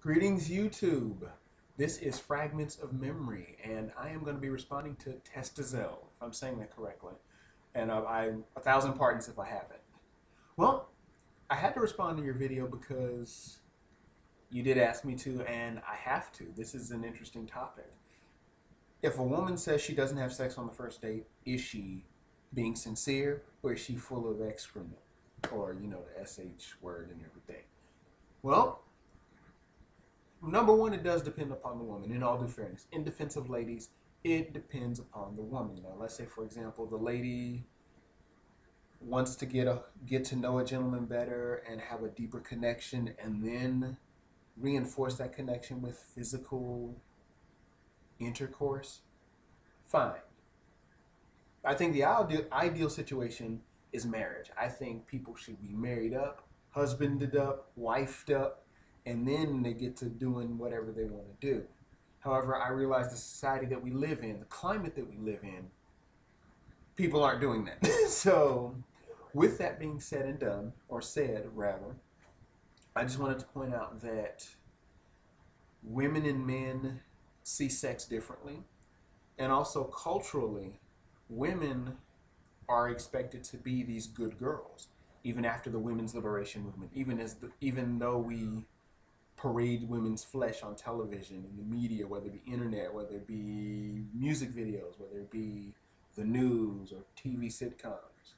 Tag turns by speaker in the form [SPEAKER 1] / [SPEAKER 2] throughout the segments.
[SPEAKER 1] Greetings, YouTube. This is Fragments of Memory, and I am going to be responding to Testizel, if I'm saying that correctly. And I'm 1,000 pardons if I haven't. Well, I had to respond to your video because you did ask me to, and I have to. This is an interesting topic. If a woman says she doesn't have sex on the first date, is she being sincere, or is she full of excrement? Or, the SH word and everything. Well, number one, it does depend upon the woman, in all due fairness. In defense of ladies, it depends upon the woman. Now, let's say, for example, the lady wants to get to know a gentleman better and have a deeper connection, and then reinforce that connection with physical intercourse. Fine. I think the ideal situation is marriage. I think people should be married up, husbanded up, wifed up, and then they get to doing whatever they want to do. However, I realize the society that we live in, the climate that we live in, people aren't doing that. So, with that being said and done, or said rather, I just wanted to point out that women and men see sex differently, and also culturally, women are expected to be these good girls, even after the women's liberation movement, even though we parade women's flesh on television, in the media, whether it be internet, whether it be music videos, whether it be the news or TV sitcoms,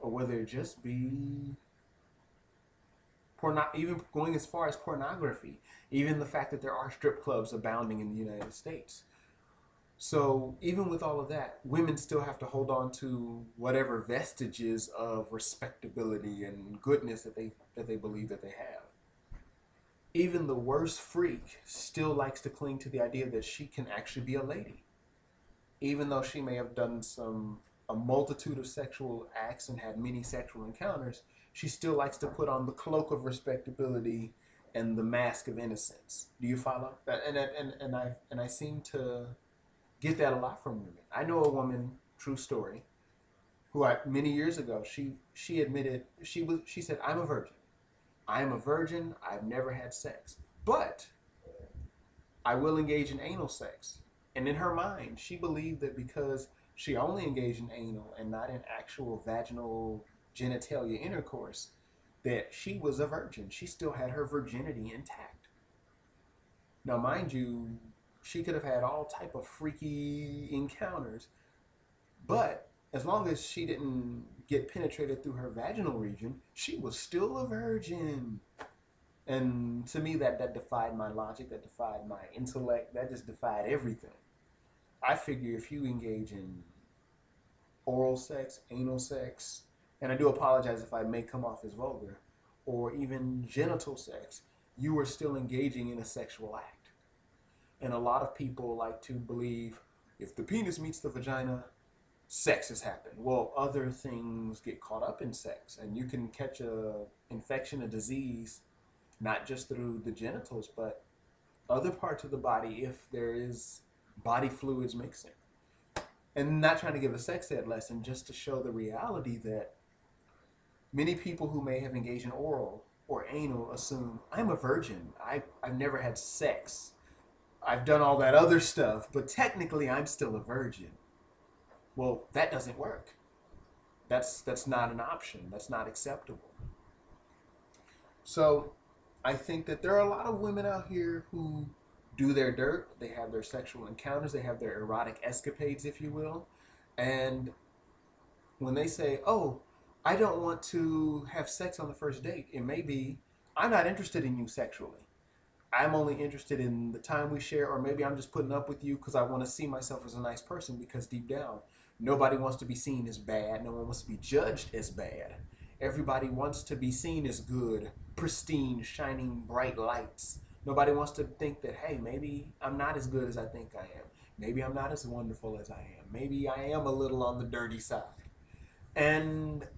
[SPEAKER 1] or whether it just be even going as far as pornography, even the fact that there are strip clubs abounding in the United States. So even with all of that, women still have to hold on to whatever vestiges of respectability and goodness that they believe that they have. Even the worst freak still likes to cling to the idea that she can actually be a lady. Even though she may have done a multitude of sexual acts and had many sexual encounters, she still likes to put on the cloak of respectability and the mask of innocence. Do you follow? And I seem to get that a lot from women. I know a woman, true story, who many years ago, she admitted, she said, "I'm a virgin. I am a virgin. I've never had sex, but I will engage in anal sex." And in her mind, she believed that because she only engaged in anal and not in actual vaginal genitalia intercourse, that she was a virgin. She still had her virginity intact. Now, mind you, she could have had all type of freaky encounters, but as long as she didn't get penetrated through her vaginal region, she was still a virgin. And to me, that defied my logic, that defied my intellect, that just defied everything. I figure if you engage in oral sex, anal sex, and I do apologize if I may come off as vulgar, or even genital sex, you are still engaging in a sexual act. And a lot of people like to believe if the penis meets the vagina, sex has happened. Well, other things get caught up in sex, and you can catch a infection, a disease, not just through the genitals, but other parts of the body if there is body fluids mixing. And not trying to give a sex ed lesson, just to show the reality that many people who may have engaged in oral or anal assume, I'm a virgin. I've never had sex. I've done all that other stuff, but technically I'm still a virgin. Well, that doesn't work. That's not an option. That's not acceptable. So I think that there are a lot of women out here who do their dirt. They have their sexual encounters. They have their erotic escapades, if you will. And when they say, oh, I don't want to have sex on the first date, it may be, I'm not interested in you sexually. I'm only interested in the time we share, or maybe I'm just putting up with you because I want to see myself as a nice person, because deep down, nobody wants to be seen as bad. No one wants to be judged as bad. Everybody wants to be seen as good, pristine, shining bright lights. Nobody wants to think that, hey, maybe I'm not as good as I think I am. Maybe I'm not as wonderful as I am. Maybe I am a little on the dirty side. And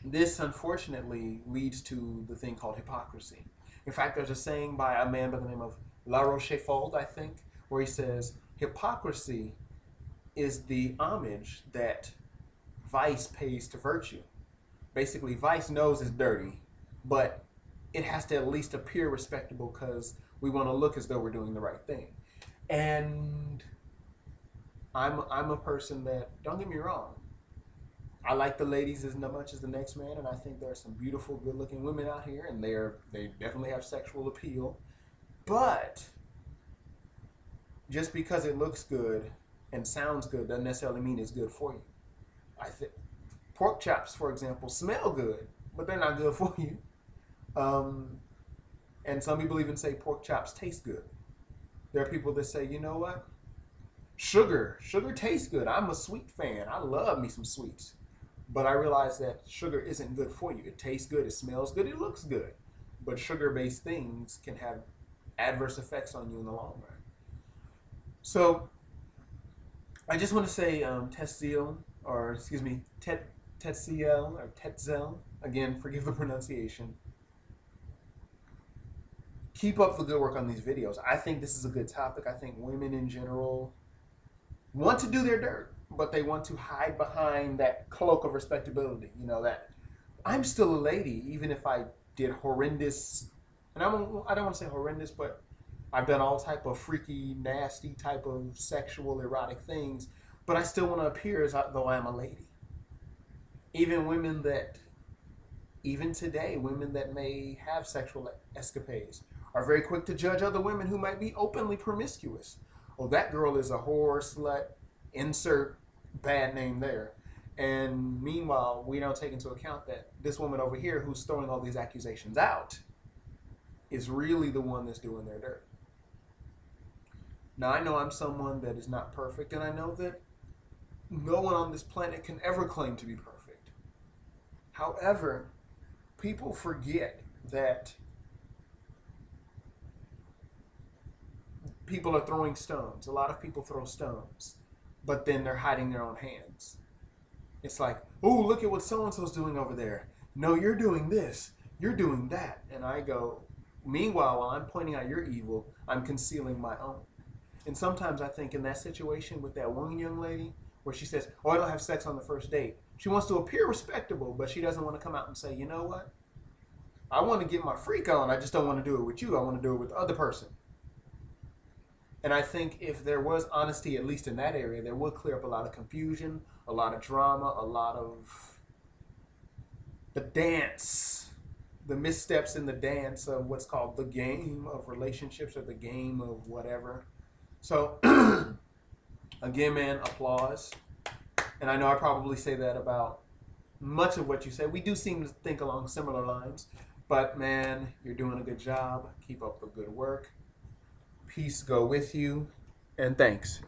[SPEAKER 1] this, unfortunately, leads to the thing called hypocrisy. In fact, there's a saying by a man by the name of La Rochefoucauld, I think, where he says, hypocrisy is the homage that vice pays to virtue. Basically, vice knows it's dirty, but it has to at least appear respectable because we want to look as though we're doing the right thing. And I'm a person that, don't get me wrong, I like the ladies as much as the next man, and I think there are some beautiful, good-looking women out here, and they definitely have sexual appeal. But just because it looks good and sounds good doesn't necessarily mean it's good for you. I think pork chops, for example, smell good, but they're not good for you. And some people even say pork chops taste good. There are people that say, you know what? Sugar tastes good. I'm a sweet fan. I love me some sweets. But I realize that sugar isn't good for you. It tastes good, it smells good, it looks good. But sugar-based things can have adverse effects on you in the long run. So I just want to say Testizel, or excuse me, Testizel or Testizel. Again, forgive the pronunciation. Keep up the good work on these videos. I think this is a good topic. I think women in general want to do their dirt, but they want to hide behind that cloak of respectability. You know, that I'm still a lady, even if I did horrendous, and I don't want to say horrendous, but I've done all type of freaky, nasty type of sexual, erotic things, but I still want to appear as though I'm a lady. Even women that, even today, women that may have sexual escapades are very quick to judge other women who might be openly promiscuous. Oh, that girl is a whore, slut, insert bad name there. And meanwhile, we don't take into account that this woman over here who's throwing all these accusations out is really the one that's doing their dirt. Now, I know I'm someone that is not perfect, and I know that no one on this planet can ever claim to be perfect. However, people forget that people are throwing stones. A lot of people throw stones, but then they're hiding their own hands. It's like, oh, look at what so-and-so's doing over there. No, you're doing this. You're doing that. And I go, meanwhile, while I'm pointing out your evil, I'm concealing my own. And sometimes I think in that situation with that one young lady where she says, oh, I don't have sex on the first date. She wants to appear respectable, but she doesn't want to come out and say, you know what? I want to get my freak on. I just don't want to do it with you. I want to do it with the other person. And I think if there was honesty, at least in that area, there would clear up a lot of confusion, a lot of drama, a lot of the dance, the missteps in the dance of what's called the game of relationships or the game of whatever. So, again, man, applause. And I know I probably say that about much of what you say. We do seem to think along similar lines. But, man, you're doing a good job. Keep up the good work. Peace go with you. And thanks.